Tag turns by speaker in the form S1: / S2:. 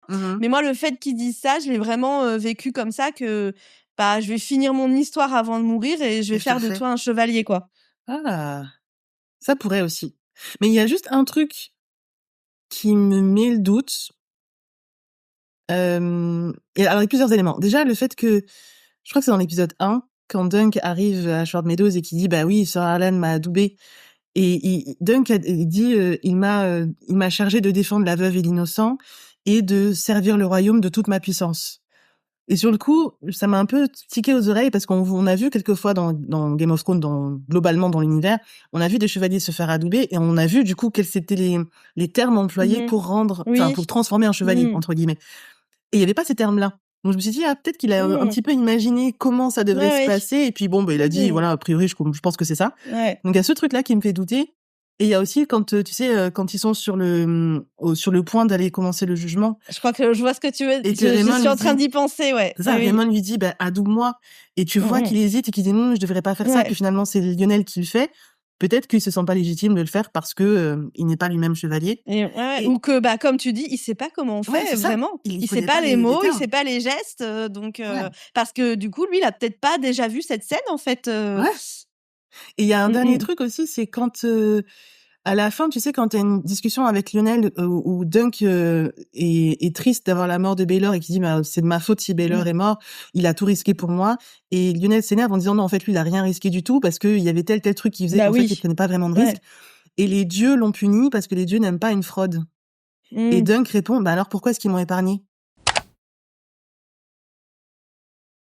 S1: Mmh.
S2: Mais moi, le fait qu'il dise ça, je l'ai vraiment, vécu comme ça que, bah, je vais finir mon histoire avant de mourir et je vais
S1: Et je te
S2: faire
S1: le
S2: de
S1: fais.
S2: toi un chevalier, quoi.
S1: Ah! Ça pourrait aussi. Mais il y a juste un truc qui me met le doute, et alors il y a plusieurs éléments. Déjà le fait que je crois que c'est dans l'épisode 1, quand Dunk arrive à Short Meadows et qu'il dit: «Bah oui, Sir Alan m'a adoubé». Et Dunk il dit, il m'a chargé de défendre la veuve et l'innocent et de servir le royaume de toute ma puissance. Et sur le coup, ça m'a un peu tiqué aux oreilles parce on a vu quelquefois dans Game of Thrones, globalement dans l'univers, on a vu des chevaliers se faire adouber et on a vu du coup quels étaient les termes employés
S2: Mmh.
S1: pour
S2: Oui.
S1: pour transformer un chevalier,
S2: Mmh.
S1: entre guillemets. Et il y avait pas ces termes-là. Donc je me suis dit: «Ah, peut-être qu'il a un
S2: Mmh.
S1: petit peu imaginé comment ça devrait
S2: Ouais,
S1: se
S2: ouais.
S1: passer» et puis bon, bah, il a dit:
S2: Mmh.
S1: «Voilà, a priori, je pense que c'est ça».
S2: Ouais.
S1: Donc il y a ce truc-là qui me fait douter et il y a aussi quand, tu sais, quand ils sont sur le point d'aller commencer le jugement
S2: Je crois que je vois ce que tu veux
S1: et que
S2: je
S1: Raymond
S2: suis
S1: lui
S2: en train
S1: dit
S2: d'y penser, ouais.
S1: c'est
S2: Oui,
S1: ça,
S2: oui.
S1: Raymond lui dit: «Bah, adoube-moi» et tu
S2: Mmh
S1: vois
S2: mh.
S1: qu'il hésite et qu'il dit: «Non, je devrais pas faire ça», puis
S2: Ouais.
S1: finalement c'est Lionel qui le fait. Peut-être qu'il se sent pas légitime de le faire parce que, il n'est pas lui-même chevalier
S2: Et ouais, ouais,
S1: et
S2: ou que, bah, comme tu dis, il sait pas comment on
S1: ouais,
S2: fait
S1: c'est ça,
S2: vraiment.
S1: il
S2: Il sait
S1: connaît
S2: pas
S1: pas
S2: les
S1: les
S2: mots, il
S1: termes.
S2: sait pas les gestes, donc
S1: Ouais,
S2: parce que du coup, lui, il a peut-être pas déjà vu cette scène en fait,
S1: ouais et il y a un
S2: Mmh
S1: dernier
S2: mh.
S1: truc aussi, c'est quand, à la fin, tu sais, quand tu as une discussion avec Lionel, où Dunk, est triste d'avoir la mort de Baylor et qui dit: «Bah, c'est de ma faute si Baylor
S2: Mmh.
S1: est mort, il a tout risqué pour moi» et Lionel s'énerve en disant: «Non, en fait, lui, il a rien risqué du tout parce qu'il y avait tel truc qui faisait
S2: Bah
S1: qu'en fait, il
S2: oui.
S1: prenait pas vraiment de risque
S2: Ouais.
S1: et les dieux l'ont puni parce que les dieux n'aiment pas une fraude» et
S2: Mmh.
S1: Dunk répond: «Bah, alors pourquoi est-ce qu'ils m'ont épargné?»